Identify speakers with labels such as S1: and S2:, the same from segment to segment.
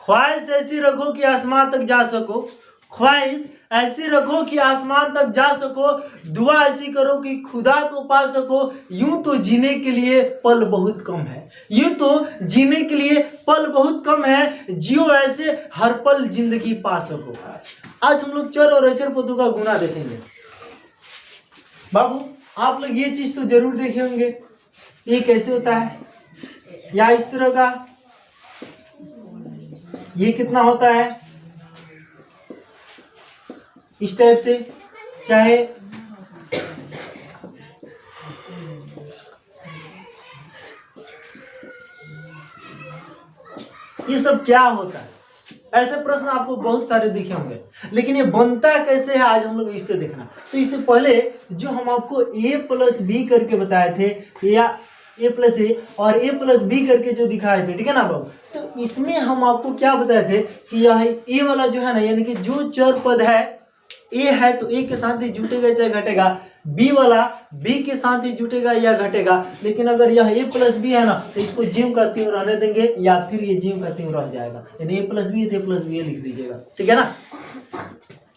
S1: ख्वाहिश ऐसी रखो कि आसमान तक जा सको, ख्वाहिश ऐसी रखो कि आसमान तक जा सको, दुआ ऐसी करो कि खुदा को पा सको, यूं तो जीने के लिए पल बहुत कम है, यूं तो जीने के लिए पल बहुत कम है, जियो ऐसे हर पल जिंदगी पा सको। आज हम लोग चर और अचर पदों का गुना देखेंगे। बाबू आप लोग ये चीज तो जरूर देखे होंगे, ये कैसे होता है, या इस तरह का ये कितना होता है, इस टाइप से, चाहे ये सब क्या होता है। ऐसे प्रश्न आपको बहुत सारे दिखे होंगे, लेकिन ये बनता कैसे है आज हम लोग इससे देखना। तो इससे पहले जो हम आपको a+b करके बताए थे, या a+a और a+b करके जो दिखाए थे, ठीक है ना बाबू, तो इसमें हम आपको क्या बताए थे कि यह a वाला जो है ना, यानी कि जो चर पद है a है तो a के साथ ही जुटेगा चाहे घटेगा, b वाला b के साथ ही जुटेगा या घटेगा, लेकिन अगर यह a+b है ना तो इसको ज्यों का त्यों रहने देंगे, या फिर ये ज्यों का त्यों रह जाएगा, यानी a+b है तो a+b लिख दीजिएगा, ठीक है ना।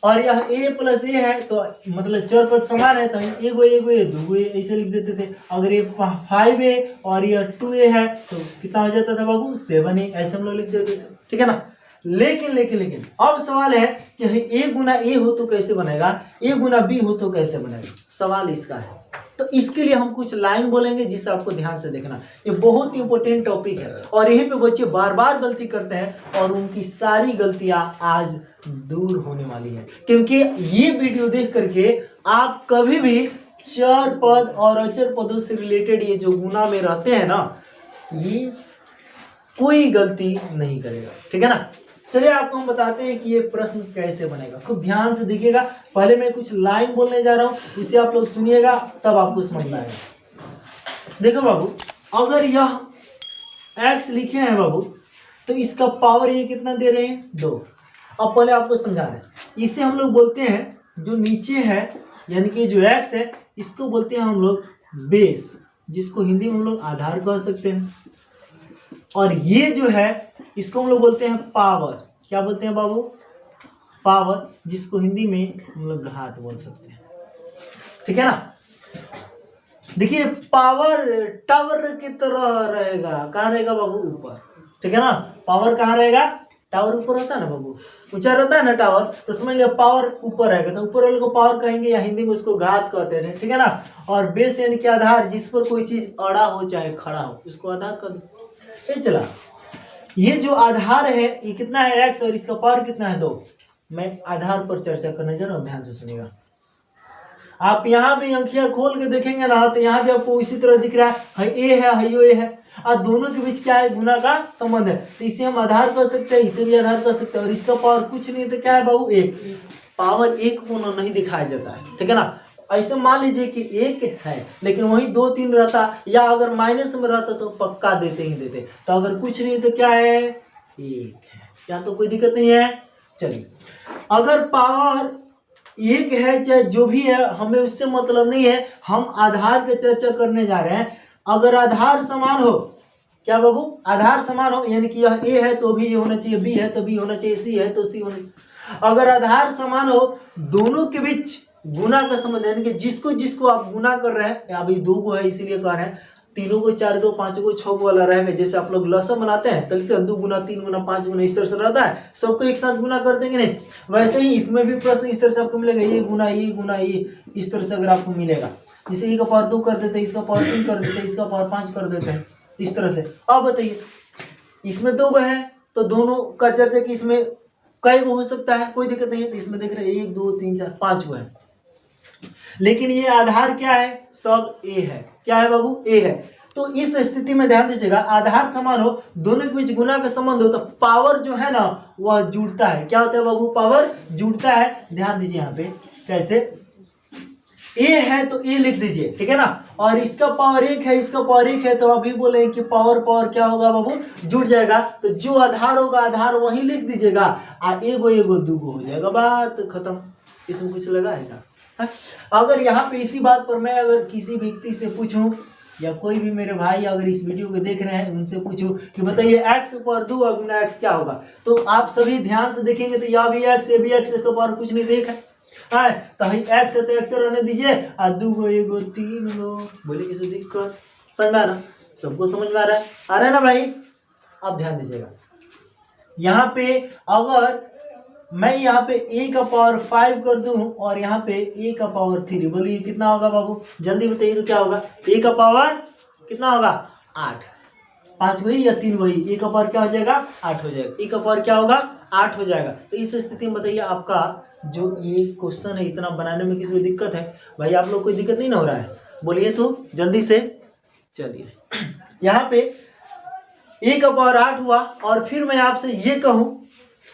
S1: और यह a+a है तो मतलब चर पद समान है तो एगो एगो ए दूगो ए ऐसे लिख देते थे। अगर ये 5a और यह 2a है तो कितना हो जाता था बाबू, 7a, ऐसे हम लोग लिख देते थे, ठीक है ना। लेकिन अब सवाल है कि a गुना a हो तो कैसे बनेगा, a गुना b हो तो कैसे बनेगा, सवाल इसका है। तो इसके लिए हम कुछ लाइन बोलेंगे जिसे आपको ध्यान से देखना, ये बहुत इंपॉर्टेंट टॉपिक है और यहीं पे बच्चे बार बार गलती करते हैं और उनकी सारी गलतियां आज दूर होने वाली है, क्योंकि ये वीडियो देख करके आप कभी भी चर पद और अचर पदों से रिलेटेड ये जो गुना में रहते हैं ना, ये कोई गलती नहीं करेगा, ठीक है ना। चलिए आपको हम बताते हैं कि ये प्रश्न कैसे बनेगा, खूब ध्यान से देखिएगा। पहले मैं कुछ लाइन बोलने जा रहा हूं, इसे आप लोग सुनिएगा तब आपको समझ में आएगा। देखो बाबू, अगर यह x लिखे हैं बाबू तो इसका पावर ये कितना दे रहे हैं, 2। अब पहले आपको समझा रहे हैं, इसे हम लोग बोलते हैं जो नीचे है, यानी कि जो x है इसको बोलते हैं हम लोग बेस, जिसको हिंदी में हम लोग आधार कह सकते हैं। और ये जो है इसको हम लोग बोलते हैं पावर, क्या बोलते हैं बाबू, पावर, जिसको हिंदी में हम लोग घात बोल सकते हैं, ठीक है ना। देखिए पावर टावर की तरह रहेगा, कहाँ रहेगा बाबू, ऊपर, ठीक है ना। पावर कहाँ रहेगा, टावर ऊपर होता है ना बाबू, ऊंचा रहता है ना टावर, तो समझ लिया पावर ऊपर रहेगा, तो ऊपर वाले को पावर कहेंगे या हिंदी में उसको घात कहते हैं, ठीक है ना। और बेस यानी कि आधार, जिस पर कोई चीज अड़ा हो चाहे खड़ा हो उसको आधार कर दो। चला, ये जो आधार है ये कितना है, x, और इसका पावर कितना है, 2। मैं आधार पर चर्चा करने जा रहा हूं, ध्यान से सुनिएगा। आप यहाँ भी आंखियां खोल के देखेंगे ना तो यहाँ भी आपको इसी तरह दिख रहा है a है, यो a है, और दोनों के बीच क्या है, गुना का संबंध है, तो इसे हम आधार कर सकते हैं, इसे भी आधार कर सकते हैं। और इसका पावर कुछ नहीं तो क्या है बाबू, 1। पावर 1 को नहीं दिखाया जाता है, ठीक है ना। ऐसे मान लीजिए कि 1 है लेकिन वही 2 3 रहता, या अगर माइनस में रहता तो पक्का देते ही देते, तो अगर कुछ नहीं तो क्या है, 1 है, यहाँ तो कोई दिक्कत नहीं है। चलिए, अगर पावर 1 है चाहे जो भी है, हमें उससे मतलब नहीं है, हम आधार की चर्चा करने जा रहे हैं। अगर आधार समान हो, क्या बाबू, आधार समान हो, यानी कि यह a है तो भी ये होना चाहिए, b है तो b होना चाहिए, c है तो c होना चाहिए। अगर आधार समान हो, दोनों के बीच गुना का संबंध, यानी कि जिसको जिसको आप गुना कर रहे हैं, अभी 2 को है इसीलिए कह रहे हैं, 3 को 4 को 5 को 6 को वाला रहेगा। जैसे आप लोग लसम बनाते हैं तो लिखते हैं 2 गुना 3 गुना 5 गुना, इस तरह से रहता है, सबको एक साथ गुना कर देंगे नहीं। वैसे ही इसमें भी प्रश्न इस तरह से आपको मिलेगा, ये गुना ये, इस तरह से अगर आपको मिलेगा, जैसे ये का पावर 2 कर देते हैं, इसका पावर 3 कर देते हैं, इसका पावर 5 कर देते हैं, इस तरह से। अब बताइए, इसमें 2 है तो दोनों का चर्चा कि इसमें कई हो सकता है, कोई दिक्कत नहीं है। तो इसमें देख रहे हैं 1 2 3 4 5 है, लेकिन ये आधार क्या है, सब a है, क्या है बाबू, a है। तो इस स्थिति में ध्यान दीजिएगा, आधार समान हो, दोनों के बीच गुना का संबंध हो, तो पावर जो है ना वह जुड़ता है। क्या होता है बाबू, पावर जुड़ता है। ध्यान दीजिए यहाँ पे कैसे, a है तो a लिख दीजिए, ठीक है ना। और इसका पावर 1 है, इसका पावर 1 है, तो अभी बोले कि पावर क्या होगा बाबू, जुड़ जाएगा। तो जो आधार होगा आधार वही लिख दीजिएगा, एगो एगो दूगो हो जाएगा, बात खत्म। इसमें कुछ लगा है क्या? अगर यहाँ पे इसी बात पर मैं अगर किसी व्यक्ति से पूछूं या कोई भी मेरे भाई अगर इस वीडियो को देख रहे हैं उनसे पूछो कि बताइए x पर 2 गुना x क्या होगा, तो आप सभी ध्यान से देखेंगे तो यह भी x ये भी x के ऊपर कुछ नहीं देखा है, तो x है तो x रहने दीजिए, और 2 गो 1 गो 3 गो, बोले किसी दिक्कत, समझ में आ रहा, सबको समझ में आ रहा है ना भाई। अब ध्यान दीजिएगा, यहाँ पे अगर मैं यहाँ पे a का पावर 5 कर दूं और यहाँ पे a का पावर 3, बोलिए कितना होगा बाबू, जल्दी बताइए तो क्या होगा, a का पावर कितना होगा 8, 5 वही या 3 वही, a का पावर क्या हो जाएगा 8 हो जाएगा, a का पावर क्या होगा 8 हो जाएगा। तो इस स्थिति में बताइए आपका जो ये क्वेश्चन है इतना बनाने में किसी को दिक्कत है भाई, आप लोग कोई दिक्कत नहीं ना हो रहा है, बोलिए तो जल्दी से। चलिए यहाँ पे a का पावर 8 हुआ, और फिर मैं आपसे ये कहूँ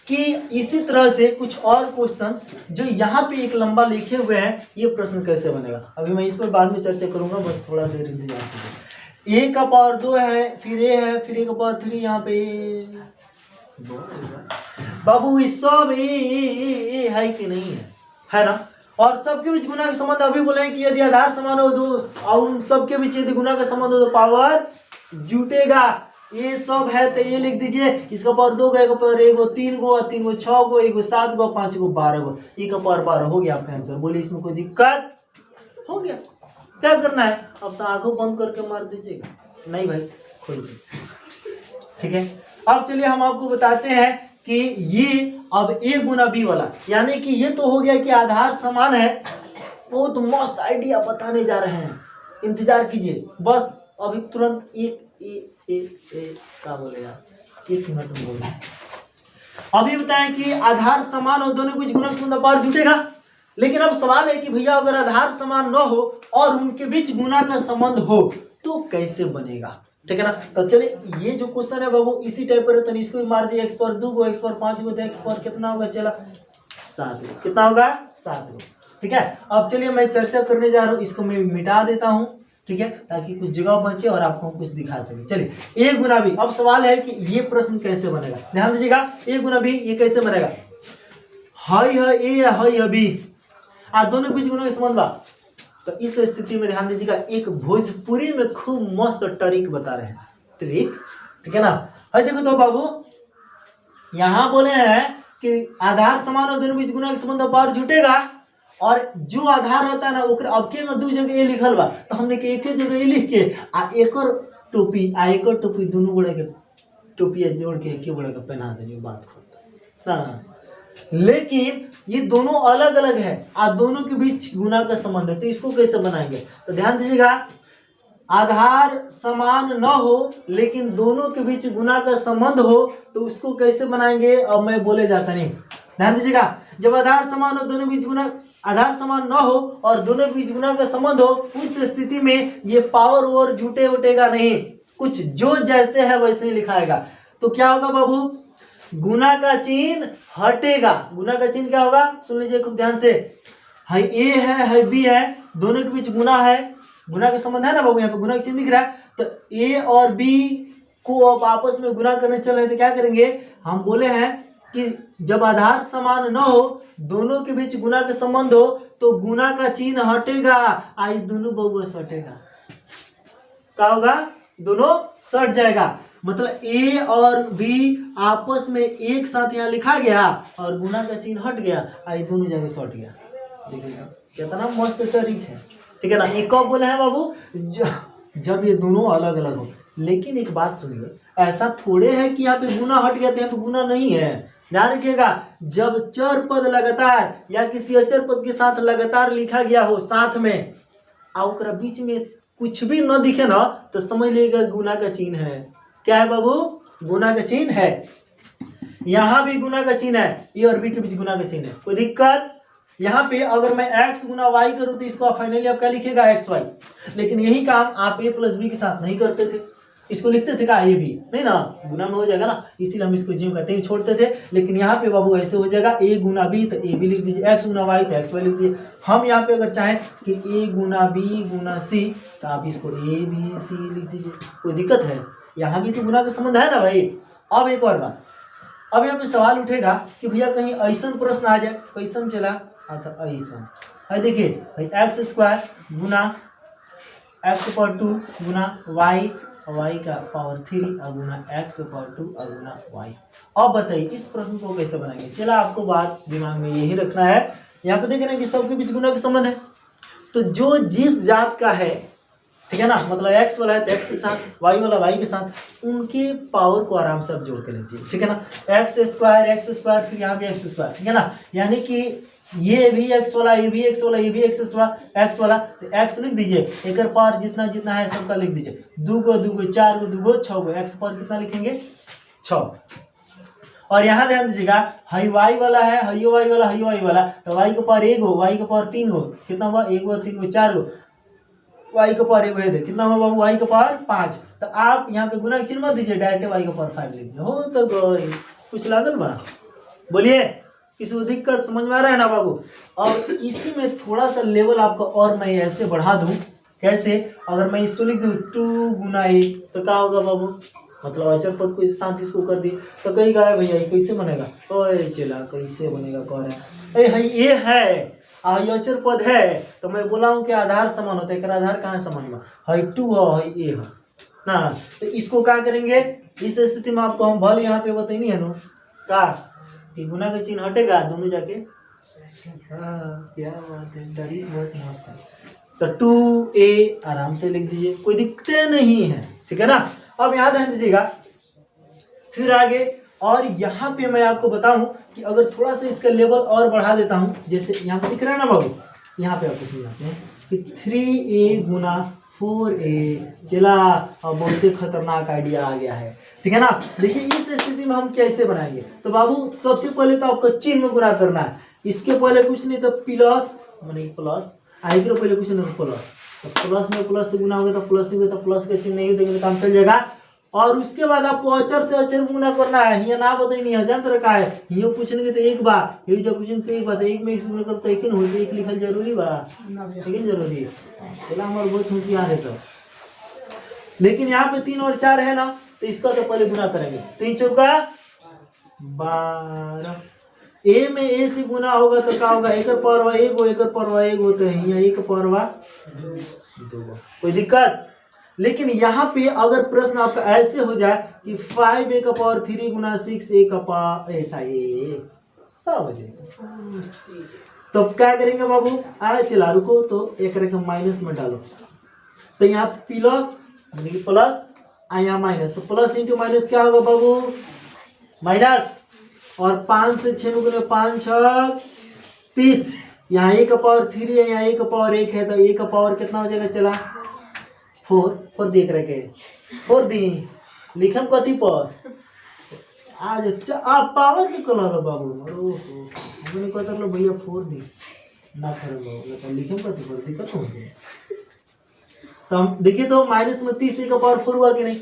S1: कि इसी तरह से कुछ और क्वेश्चंस जो यहाँ पे एक लंबा लिखे हुए हैं, ये प्रश्न कैसे बनेगा, अभी मैं इस पर बाद में चर्चा करूंगा, बस थोड़ा देर इंतजार कीजिए। a का पावर 2 है, फिर a है, फिर a का पावर 3, यहाँ पे बाबू इस सब ए है कि नहीं है ना, और सबके बीच गुना का संबंध अभी बोले कि यदि आधार समान हो दो और उन सबके बीच यदि गुना का संबंध हो तो पावर जुटेगा, ये सब है तो ये लिख दीजिए, इसका पावर 2 का, एक पावर 1 गो 3 गो, 3 गो 6 गो, 1 गो 7 गो, 5 गो 12 गो, एक का पावर 12 हो गया आपका आंसर। बोलिए इसमें कोई दिक्कत हो गया, क्या करना है अब तो आंखों बंद करके मार दीजिएगा, नहीं भाई खोल के, ठीक है। अब चलिए हम आपको बताते हैं कि ये अब a गुना b वाला, यानी कि ये तो हो गया कि आधार समान है, बहुत मस्त आइडिया बताने जा रहे हैं, इंतजार कीजिए बस, अभी तुरंत एक क्या बोले यार, 1 मिनट में बोले। अभी बताएं कि आधार समान हो, दोनों कुछ गुणक संबंध पावर जुटेगा, लेकिन अब सवाल है कि भैया अगर आधार समान न हो और उनके बीच गुना का संबंध हो तो कैसे बनेगा, ठीक है ना। तो चलिए ये जो क्वेश्चन है बाबू इसी टाइप पर है, तो इसको भी मार दिए, x पर 2 गो, x पर 5 गो, तो x पर कितना होगा, चला 7 गो, कितना होगा 7 गो, ठीक है। अब चलिए मैं चर्चा करने जा रहा हूँ, इसको मैं मिटा देता हूँ, ठीक है, ताकि कुछ जगह बचे और आपको कुछ दिखा सके। चलिए a गुना b, अब सवाल है कि ये प्रश्न कैसे बनेगा, ध्यान दीजिएगा, a गुना b ये कैसे बनेगा, हाई है a या हाई है b, दोनों के बीच गुना का संबंध बा, तो इस स्थिति में ध्यान दीजिएगा, एक भोजपुरी में खूब मस्त ट्रिक बता रहे हैं, ट्रिक, ठीक है ना। है देखो तो बाबू यहाँ बोले हैं कि आधार समान हो, दोनों बीच गुना का संबंध पावर जुटेगा, और जो आधार रहता है ना ओकर अब के 2 जगह ए लिखल बा, तो हमने के एक जगह ए लिख के एकर टोपी दोनों गोड़े के टोपी जोड़ के एक गोड़े का पहना देंगे, बात खत्म ना। लेकिन ये दोनों अलग अलग है, दोनों के बीच गुना का संबंध है, तो इसको कैसे बनाएंगे, तो ध्यान दीजिएगा, आधार समान न हो लेकिन दोनों के बीच गुना का संबंध हो तो उसको कैसे बनाएंगे, अब मैं बोले जाता नहीं, ध्यान दीजिएगा, जब आधार समान हो, दोनों बीच गुना, आधार समान न हो और दोनों बीच गुना का संबंध हो, उस स्थिति में ये पावर और झूठे उठेगा नहीं, कुछ जो जैसे है वैसे ही लिखाएगा, तो क्या होगा बाबू, गुना का चिन्ह हटेगा, गुना का चिन्ह क्या होगा, सुन लीजिए खूब ध्यान से, है a है b है, दोनों के बीच गुना है, गुना का संबंध है ना बाबू, यहाँ पे गुना का चिन्ह दिख रहा है, तो a और b को अब आपस में गुना करने चल रहे हैं, तो क्या करेंगे, हम बोले हैं कि जब आधार समान न हो, दोनों के बीच गुना का संबंध हो, तो गुना का चिन्ह हटेगा, आई दोनों बहु सटेगा, क्या होगा, दोनों सट जाएगा, मतलब a और b आपस में एक साथ यहाँ लिखा गया और गुना का चिन्ह हट गया, आई दोनों जगह सट गया, देखिएगा कितना मस्त तरीक है, ठीक है ना। एक कब बोले हैं बाबू, जब ये दोनों अलग अलग हो, लेकिन एक बात सुनिए, ऐसा थोड़े है कि यहाँ पे गुना हट गया तो यहाँ पे गुना नहीं है, ध्यान रखिएगा, जब चर पद लगातार या किसी अचर पद के साथ लगातार लिखा गया हो साथ में, और बीच में कुछ भी न दिखे ना, तो समझ लीजिएगा गुना का चिन्ह है, क्या है बाबू, गुना का चिन्ह है, यहाँ भी गुना का चिन्ह है, ए और बी के बीच गुना का चिन्ह है, कोई दिक्कत। यहाँ पे अगर मैं x गुना y करूँ तो इसको फाइनली आप क्या लिखेगा, xy, लेकिन यही काम आप a प्लस b के साथ नहीं करते थे, इसको लिखते थे क्या, a b, नहीं ना, गुना में हो जाएगा ना, इसीलिए हम इसको जिम करते हैं छोड़ते थे, लेकिन यहाँ पे बाबू ऐसे हो जाएगा, a गुना b तो a b लिख दीजिए, x गुना y तो xy लिख दीजिए। हम यहाँ पे अगर चाहें कि a Guna b Guna c तो आप इसको a b c लिख दीजिए, कोई दिक्कत है, यहाँ भी तो गुना का संबंध है ना भाई। अब एक और बात, अब यहाँ पे सवाल उठेगा कि भैया कहीं ऐसा प्रश्न आ जाए, कैसन चला, तो ऐसा है, देखिए एक्स स्क्वायर गुना एक्स पावर 2 गुना वाई, वाई का पावर 3 गुना एक्स पावर 2 गुना वाई। अब बताइए इस प्रश्न को कैसे बनाएंगे। चला आपको बात दिमाग में यही रखना है। यहाँ पे देख रहे हैं कि सबके बीच गुना का संबंध है, तो जो जिस जात का है, ठीक है ना, मतलब एक्स वाला है तो एक्स के साथ, वाई वाला वाई के साथ, उनके पावर को आराम से आप जोड़ के लीजिए, ठीक है ना। एक्स स्क्वायर फिर यहाँ भी एक्स स्क्वायर, ठीक है ना, यानी कि ये भी एक्स वाला, ये भी एक्स वाला, ये भी एक्स वाला, तो एक्स लिख दीजिए, एक पावर जितना जितना है सबका लिख दीजिए, 2 को 2 को 4 को 2 को 6 को, एक्स पावर कितना लिखेंगे 6। और यहाँ ध्यान दीजिएगा, हाई वाई वाला है, हाइयो वाई वाला, हाइयो वाई वाला, तो वाई का पावर 1 हो, वाई का पावर 3 हो, कितना हुआ 1 हुआ 3 हुआ 4 हो, वाई का पावर 1 है कितना हुआ बाबू, वाई का पावर 5। तो आप यहाँ पे गुना का चिन्ह मत दीजिए, डायरेक्ट वाई का पावर 5 लिख हो तो कुछ लागल बा। बोलिए किसी को दिक्कत समझ में आ रहा है ना बाबू। और इसी में थोड़ा सा लेवल आपका और मैं ऐसे बढ़ा दूं, कैसे, अगर मैं इसको लिख दूं 2 गुना 1 तो क्या होगा बाबू, मतलब अचर पद को साथ इसको कर दिए तो कहीं गाय भैया कैसे बनेगा, ओए चला कैसे बनेगा, कह रहे हैं ये है अचर पद है, तो मैं बोला हूँ कि आधार समान होता है, आधार कहाँ समान हुआ, हाई 2 हो हाई ए हो ना, तो इसको क्या करेंगे इस स्थिति में, आपको हम भल यहाँ पे बताइए नहीं है ना का कि गुना का चिन्ह हटेगा दोनों जाके, क्या बात है, डरी बहुत मस्त है। तो 2a आराम से लिख दीजिए, कोई दिक्कत नहीं है, ठीक है ना। अब यहाँ ध्यान दीजिएगा, फिर आगे, और यहाँ पे मैं आपको बताऊं कि अगर थोड़ा सा इसका लेवल और बढ़ा देता हूं, जैसे यहाँ पे दिख रहा है ना बाबू, यहाँ पे आपको समझाते हैं कि 3a गुना 4a, चला अब बहुत ही खतरनाक आइडिया आ गया है, ठीक है ना। देखिए इस स्थिति में हम कैसे बनाएंगे, तो बाबू सबसे पहले तो आपको चिन्ह में गुना करना है, इसके पहले कुछ नहीं तो प्लस, माने प्लस आई के पहले कुछ नहीं तो प्लस, तो प्लस में प्लस से गुना होगा तो प्लस होगा, तो प्लस का चिन्ह नहीं देंगे तो काम चल जाएगा। और उसके बाद आपको अचर से अचर गुना करना है, हिया ना बताई नहीं है जान रखा है, हियो पूछेंगे तो एक बार, ये जो पूछेंगे तो एक बात, एक में गुना करते एक हो, एक लिखल जरूरी बा, लेकिन जरूरी है, चला हमारे बहुत होशियार है सब। लेकिन यहाँ पे 3 और 4 है ना, तो इसका तो पहले गुना करेंगे, 3 चौका 12, ए में ए से गुना होगा तो क्या होगा, एक पावर 1 हो, एक पावर 1 हो, तो यहाँ एक पावर 2, कोई दिक्कत। लेकिन यहाँ पे अगर प्रश्न आपका ऐसे हो जाए कि 5a का पावर 3 गुना 6a का पावर ऐसा क्या हो जाएगा, तो क्या करेंगे बाबू, आए चला रुको, तो एक रकम माइनस में डालो, तो यहाँ प्लस प्लस यहाँ माइनस, तो प्लस इंटू माइनस क्या होगा बाबू माइनस, और 5 से 6 में गुना 5 6 30, यहाँ a का पावर 3 है, यहाँ a का पावर 1 है, तो a का पावर कितना हो जाएगा, चला 4 देख रहे के 4 दी लिखम कथी पर आज आप पावर के कलर बाबू, ओहो हमने कहता लो भैया 4 दी ना कर बाबू, तो लिखम कथी पर दिक्कत हो गई। तो हम देखिए तो माइनस में 30 का पावर 4 हुआ कि नहीं।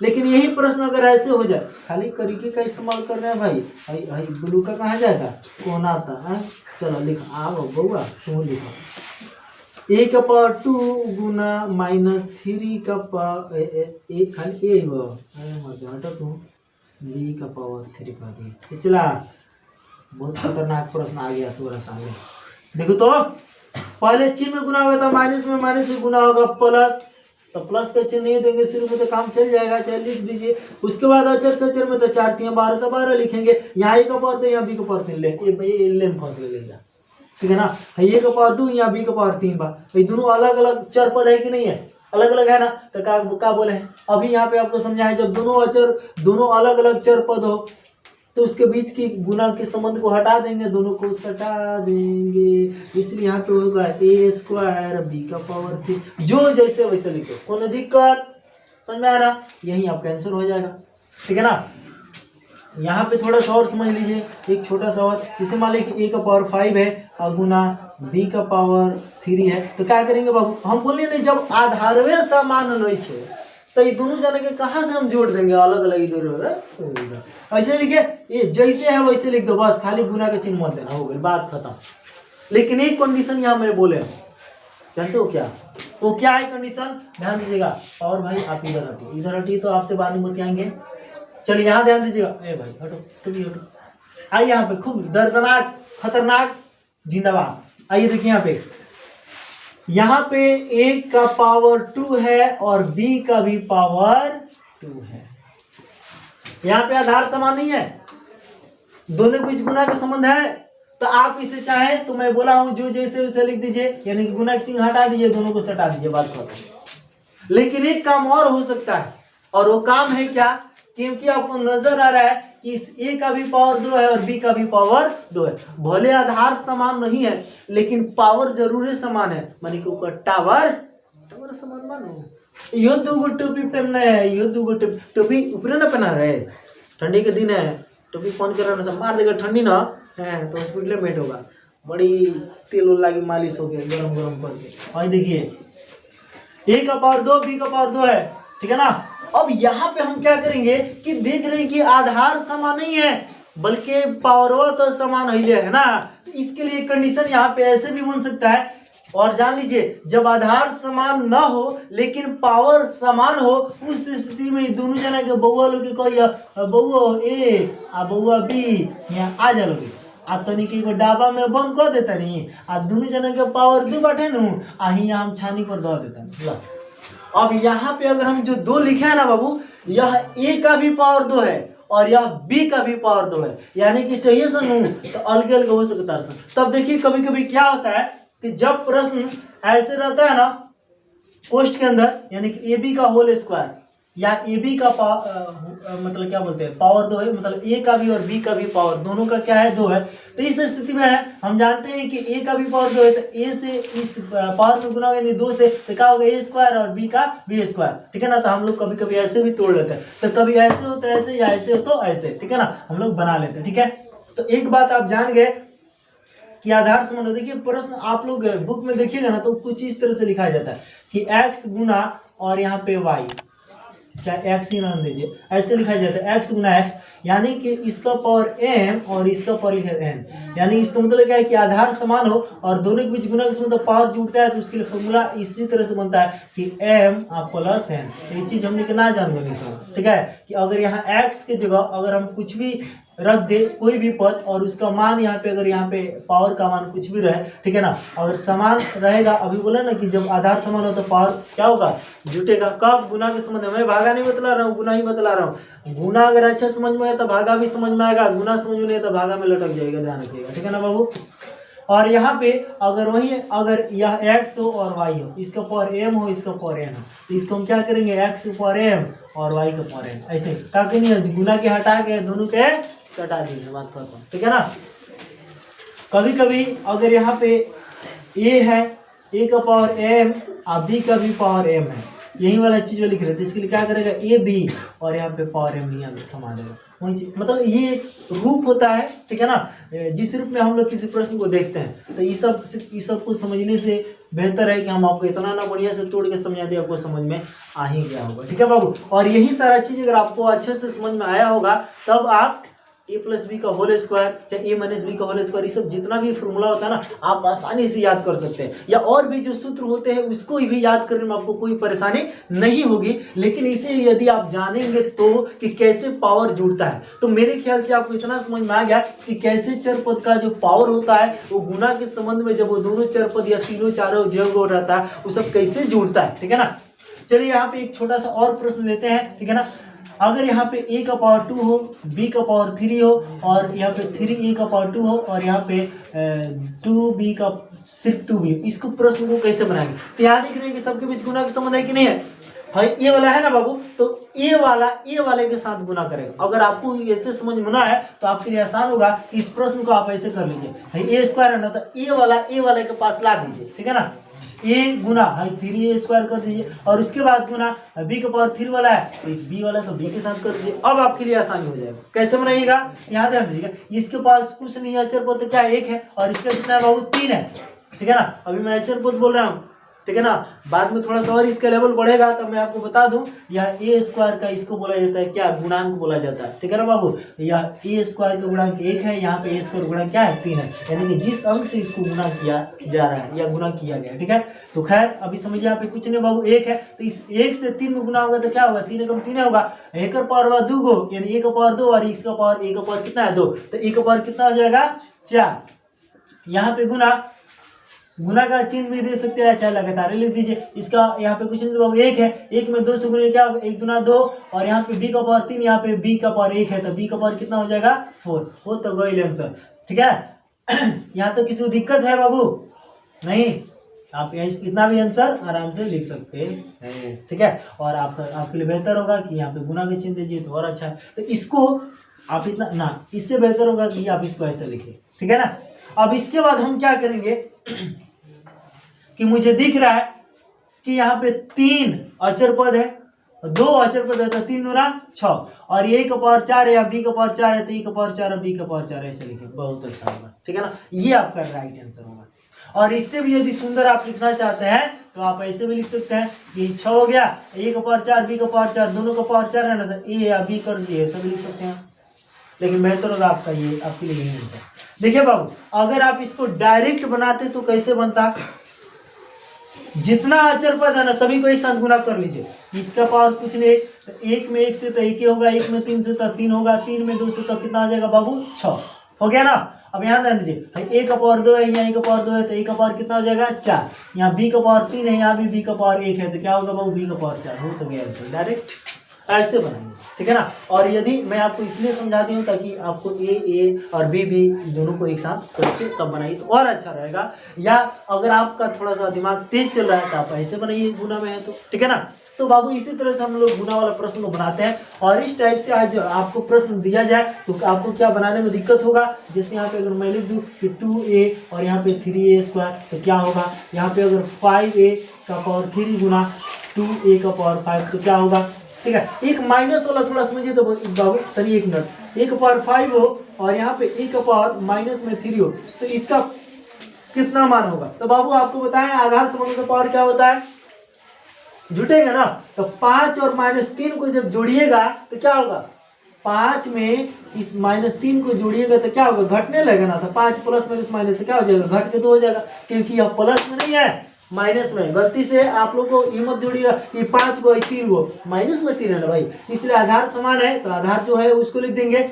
S1: लेकिन यही प्रश्न अगर ऐसे हो जाए, खाली तरीके का इस्तेमाल कर रहे हैं भाई, भाई ब्लू का कहाँ जाएगा, कौन आता है, चलो लिखो आओ बउआ तुम लिखो, a का पावर 2 गुना माइनस 3 का पावर एक खाली ए हटा तुम b का पावर 3 का दी, चला बहुत खतरनाक प्रश्न आ गया तुम्हारा सामने। देखो तो पहले चिन्ह में गुना होगा तो माइनस में माइनस से गुना होगा प्लस, तो प्लस का चिन्ह नहीं देंगे शुरू में तो काम चल जाएगा, चल लिख दीजिए। उसके बाद अचर से अचर में तो 4 3 12 तो 12 लिखेंगे, यहाँ a का पावर तो यहाँ b का पावर 3 ले फंस लेगा, ठीक है ना। ये का पावर 2 यहाँ b का पावर 3 बा, ये दोनों अलग अलग चर पद है कि नहीं है, अलग अलग है ना, तो क्या बोले हैं अभी यहाँ पे आपको समझाएं, जब दोनों अलग अलग चर पद हो तो उसके बीच की गुना के संबंध को हटा देंगे, दोनों को सटा देंगे, इसलिए यहाँ पे होगा a स्क्वायर b का पावर 3, जो जैसे वैसे लिखो, कोई दिक्कत, समझ में आ रहा, यही आपका आंसर हो जाएगा, ठीक है ना। यहाँ पे थोड़ा सा और समझ लीजिए, एक छोटा सा और, जैसे मान लीजिए a का पावर 5 है और गुना b का पावर 3 है, तो क्या करेंगे बाबू, हम बोले नहीं जब आधारवे समान नहीं थे तो ये दोनों जाने के कहाँ से हम जोड़ देंगे, अलग अलग इधर ऐसे लिखे, ये जैसे है वैसे लिख दो, बस खाली गुना के चिन्ह मत देना, हो गई बात खत्म। लेकिन एक कंडीशन यहाँ मैं बोले, जानते हो क्या, वो क्या है कंडीशन, ध्यान दीजिएगा। और भाई आप इधर हटिए तो आपसे बाद में बतियाएंगे, चलिए यहाँ ध्यान दीजिएगा, ए भाई हटो तुम भी हटो, आइए यहाँ पे खूब दर्दनाक खतरनाक जिंदाबाद, आइए देखिए यहाँ पे यहाँ पे a का पावर 2 है और b का भी पावर 2 है। यहाँ पे आधार समान नहीं है, दोनों के बीच गुना का संबंध है। तो आप इसे चाहे तो मैं बोला हूं जो जैसे वैसे लिख दीजिए, यानी कि गुना की चिन्ह हटा दीजिए, दोनों को सटा दीजिए, बात खत्म। लेकिन एक काम और हो सकता है, और वो काम है क्या, क्योंकि आपको नजर आ रहा है कि इस a का भी पावर 2 है और b का भी पावर 2 है। भले आधार समान नहीं है लेकिन पावर जरूर समान है, मानी कि ऊपर टावर समान मानो। यो दूगो टोपी पहनना है, यो दूगो टोपी ऊपर ना पहना रहे, ठंडी के दिन है, टोपी फोन कर सब मार देगा ठंडी ना है तो हॉस्पिटल में होगा, बड़ी तेल लागी मालिश हो गया गरम गरम करके। और देखिए a का पावर 2 b का पावर 2 है, ठीक है ना। अब यहाँ पे हम क्या करेंगे कि देख रहे हैं कि आधार समान नहीं है बल्कि पावरवा तो समान है ना। तो इसके लिए कंडीशन यहाँ पे ऐसे भी बन सकता है, और जान लीजिए जब आधार समान ना हो लेकिन पावर समान हो, उस स्थिति में दोनों जना के बउआ लोग कहिए बउआ ए आ बउआ बी यहाँ आ जा लोगे आ तनिक एगो डाबा में बंद कर देता नहीं, आ दोनों जना के पावर 2 बाटे नु आ हियां हम छानी पर दे देता। अब यहाँ पे अगर हम जो 2 लिखे हैं ना बाबू, यह a का भी पावर 2 है और यह b का भी पावर 2 है, यानी कि चाहिए सुनू तो अलग अलग हो सकता है। तब देखिए कभी कभी क्या होता है कि जब प्रश्न ऐसे रहता है ना पोस्ट के अंदर, यानी कि ए बी का होल स्क्वायर या ए बी का मतलब क्या बोलते हैं पावर 2 है, मतलब ए का भी और बी का भी पावर दोनों का क्या है 2 है। तो इस स्थिति में है हम जानते हैं कि ए का भी पावर 2 है, तो ए से इस पावर में गुना यानी 2 से तो क्या होगा a स्क्वायर और b का b स्क्वायर, ठीक है ना। तो हम लोग कभी कभी ऐसे भी तोड़ लेते हैं, तो कभी ऐसे हो तो ऐसे या ऐसे हो तो ऐसे, ठीक है ना, हम लोग बना लेते हैं, ठीक है। तो एक बात आप जान गए कि आधार समान। देखिए प्रश्न आप लोग बुक में देखिएगा ना तो कुछ इस तरह से लिखा जाता है कि x गुना और यहाँ पे y, चाहे x ही नाम दीजिए, ऐसे लिखा जाता है x गुना x, यानी कि इसका पावर m और इसका पावर लिखा है n, यानी इसका मतलब क्या है कि आधार समान हो और दोनों के बीच गुना के मतलब पावर जुड़ता है, तो उसके लिए फॉर्मूला इसी तरह से बनता है कि m प्लस n। तो ये चीज हमने के ना जान बनी सब, ठीक है, कि अगर यहाँ x के जगह अगर हम कुछ भी रख दे कोई भी पद और उसका मान यहाँ पे अगर यहाँ पे पावर का मान कुछ भी रहे, ठीक है ना, अगर समान रहेगा, अभी बोला ना कि जब आधार समान हो तो पावर क्या होगा जुटेगा। कब गुना के संबंध में, मैं भागा नहीं बतला रहा हूँ, गुना ही बतला रहा हूँ। गुना अगर अच्छा समझ में आए तो भागा भी समझ में आएगा, गुना समझ में नहीं तो भागा में लटक जाएगा, ध्यान रखिएगा, ठीक है ना बाबू। और यहाँ पे अगर वही अगर यह x हो और y हो, इसका पावर m हो इसका पावर n हो, तो इसको हम क्या करेंगे x के पावर m और y का पावर n, ऐसे ताकि नहीं गुना के हटा के दोनों के सटा दीजिए, बात करता हूँ, ठीक है ना। कभी कभी अगर यहाँ पे a है, a का पावर m और b का भी पावर m है, यही वाला चीज जो लिख रहे थे, इसके लिए क्या करेगा a b और यहाँ पे पावर m यहाँ थमा देगा, वही चीज मतलब ये रूप होता है, ठीक है ना। जिस रूप में हम लोग किसी प्रश्न को देखते हैं, तो ये सब को समझने से बेहतर है कि हम आपको इतना ना बढ़िया से तोड़ के समझा दें, आपको समझ में आ ही गया होगा, ठीक है बाबू। और यही सारा चीज अगर आपको अच्छे से समझ में आया होगा तब आप a प्लस बी का होल स्क्वायर चाहे a माइनस बी का होल स्क्वायर, ये सब जितना भी फॉर्मूला होता है ना आप आसानी से याद कर सकते हैं, या और भी जो सूत्र होते हैं उसको भी याद करने में आपको कोई परेशानी नहीं होगी। लेकिन इसे यदि आप जानेंगे तो कि कैसे पावर जुड़ता है, तो मेरे ख्याल से आपको इतना समझ में आ गया कि कैसे चर पद का जो पावर होता है वो गुना के संबंध में जब वो दोनों चर पद या तीनों चारों जगह रहता है वो सब कैसे जुड़ता है, ठीक है ना। चलिए यहाँ पे एक छोटा सा और प्रश्न लेते हैं, ठीक है ना। अगर यहाँ पे a का पावर 2 हो, b का पावर 3 हो और यहाँ पे 3a का पावर 2 हो और यहाँ पे 2b का सिर्फ 2b, इसको प्रश्न को कैसे बनाएंगे। तो यहाँ देख रहे हैं कि सबके बीच गुना का संबंध है कि नहीं है, भाई ये वाला है ना बाबू, तो ए वाले के साथ गुना करेगा। अगर आपको ऐसे समझ में ना है तो आपके लिए आसान होगा कि इस प्रश्न को आप ऐसे कर लीजिए, भाई a स्क्वायर है ना, तो ए वाले के पास ला दीजिए, ठीक है ना, a गुना 3a स्क्वायर कर दीजिए और उसके बाद गुना b का पावर 3 वाला है तो इस b वाला को b के साथ कर दीजिए। अब आपके लिए आसानी हो जाएगा। कैसे बनाइएगा, यहाँ ध्यान दीजिएगा, इसके पास कुछ नहीं है, अचर पद तो क्या 1 है और इसका कितना है बाबू 3 है, ठीक है ना। अभी मैं अचर पद बोल रहा हूँ, ठीक है ना, बाद में थोड़ा सा और इसका लेवल बढ़ेगा तो मैं आपको बता दूं, यह a स्क्वायर का इसको बोला जाता है क्या, गुणांक बोला जाता है, ठीक है ना बाबू। यह a स्क्वायर का गुणांक 1 है, यहाँ पे a स्क्वायर गुणा क्या है 3 है, यानी कि जिस अंक से इसको गुना किया जा रहा है या गुना किया गया, ठीक है। तो खैर अभी समझिए यहाँ पे कुछ नहीं बाबू, 1 है तो इस 1 से 3 में गुना होगा तो क्या होगा, 3 एकम 3 होगा, 1 का पावर 2 गो यानी 1 का पावर 2 और इसका पावर 1 का पावर कितना है 2, तो 1 का पावर कितना हो जाएगा 4। यहाँ पे गुना गुना का चिन्ह भी दे सकते हैं, चाहे लगातार लिख दीजिए। इसका यहाँ पे कुछ नहीं बाबू 1 है, 1 में 2 से गुना क्या होगा, 1 दूना 2, और यहाँ पे b का पावर 3, यहाँ पे b का पावर 1 है, तो b का पावर कितना हो जाएगा 4। हो तो गई आंसर, ठीक है। यहाँ तो किसी को दिक्कत है बाबू? नहीं, आप इतना भी आंसर आराम से लिख सकते हैं, ठीक है। और आपके लिए बेहतर होगा कि यहाँ पे गुना के चिन्ह दीजिए तो और अच्छा है। तो इसको आप इतना ना, इससे बेहतर होगा कि आप इसको ऐसे लिखें, ठीक है ना। अब इसके बाद हम क्या करेंगे कि मुझे दिख रहा है कि यहाँ पे 3 अचर पद है, 2 अचर पद है, तो 3 दूना 6, और a का पावर 4 है या b का पावर 4 है, तो a का पावर 4 और b का पावर 4 ऐसे लिखें, बहुत अच्छा होगा, ठीक है ना। ये आपका राइट आंसर होगा। और इससे भी यदि सुंदर आप लिखना चाहते हैं तो आप ऐसे भी लिख सकते हैं कि 6 हो गया, a का पावर 4 b का पावर 4, दोनों का पावर 4 है ना, तो a या b कर दिए, ऐसा भी लिख सकते हैं। लेकिन बेहतर होगा आपका ये, आपके लिए यही आंसर। देखिए बाबू, अगर आप इसको डायरेक्ट बनाते तो कैसे बनता, जितना अचर पद है ना सभी को एक साथ गुना कर लीजिए। इसका पावर कुछ नहीं, 1 में 1 से तो 1 ही होगा, 1 में 3 से तो 3 होगा, 3 में 2 से तो कितना हो जाएगा बाबू 6, हो गया ना। अब यहाँ ध्यान दीजिए, a का पावर 2 है, यहाँ a का पावर 2 है, तो a का पावर कितना हो जाएगा 4, यहाँ b का पावर 3 है, यहाँ भी b का पावर 1 है, तो क्या होगा बाबू b का पावर 4। हो तो गया आंसर, डायरेक्ट ऐसे बनाएंगे, ठीक है ना। और यदि मैं आपको इसलिए समझाती हूँ ताकि आपको ए और बी दोनों को एक साथ करके तब बनाइए तो और अच्छा रहेगा। या अगर आपका थोड़ा सा दिमाग तेज चल रहा है तो आप ऐसे बनाइए, गुना में है तो, ठीक है ना। तो बाबू इसी तरह से हम लोग गुना वाला प्रश्न को बनाते हैं। और इस टाइप से आज आपको प्रश्न दिया जाए तो आपको क्या बनाने में दिक्कत होगा, जैसे यहाँ पे अगर मैं लिख दूँ कि 2a और यहाँ पे 3a² तो क्या होगा, यहाँ पे अगर 5a का पावर 3 गुना 2a का पावर 5 तो क्या होगा, ठीक है। एक माइनस वाला थोड़ा समझिए तो बाबू, तनी 1 मिनट, a का पावर 5 हो और यहाँ पे a का पावर माइनस में 3 हो, तो इसका कितना मान होगा। तो बाबू आपको बताएं आधार संबंध का पावर क्या होता है, जुटेगा ना। तो 5 और -3 को जब जोड़िएगा तो क्या होगा, 5 में इस -3 को जोड़िएगा तो क्या होगा, घटने लगेगा ना। तो 5 प्लस माइनस माइनस तो क्या हो जाएगा, घट के 2 हो जाएगा, क्योंकि यह प्लस में नहीं है माइनस में। गलती से आप लोग को ये मत जोड़िएगा कि 5 को 3 को, माइनस में 3 है ना भाई, इसलिए आधार समान है तो आधार जो है उसको लिख देंगे।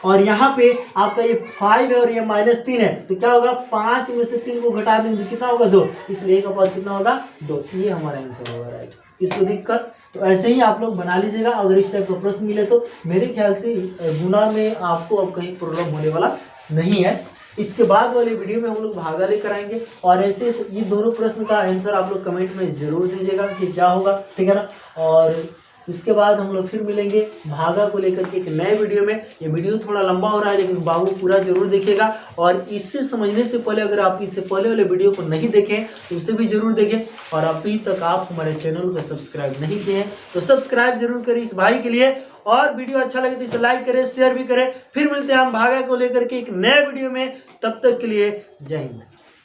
S1: और यहाँ पे आपका ये 5 है और ये -3 है, तो क्या होगा, 5 में से 3 को घटा देंगे कितना होगा 2, इसलिए a का पावर कितना होगा 2। ये हमारा आंसर होगा, राइट। इसको दिक्कत तो ऐसे ही आप लोग बना लीजिएगा। अगर इस टाइप का प्रश्न मिले तो मेरे ख्याल से गुना में आपको अब कहीं प्रॉब्लम होने वाला नहीं है। इसके बाद वाली वीडियो में हम लोग भागा लेकर आएंगे और ऐसे ये दोनों प्रश्न का आंसर आप लोग कमेंट में जरूर दीजिएगा कि क्या होगा, ठीक है ना। और इसके बाद हम लोग फिर मिलेंगे भागा को लेकर के एक नए वीडियो में। ये वीडियो थोड़ा लंबा हो रहा है लेकिन बाबू पूरा जरूर देखिएगा। और इससे समझने से पहले अगर आप इससे पहले वाले वीडियो को नहीं देखें तो उसे भी जरूर देखें। और अभी तक आप हमारे चैनल को सब्सक्राइब नहीं किए हैं तो सब्सक्राइब जरूर करें इस भाई के लिए। और वीडियो अच्छा लगे तो इसे लाइक करें, शेयर भी करें। फिर मिलते हैं हम भागा को लेकर के एक नए वीडियो में, तब तक के लिए जय हिंद।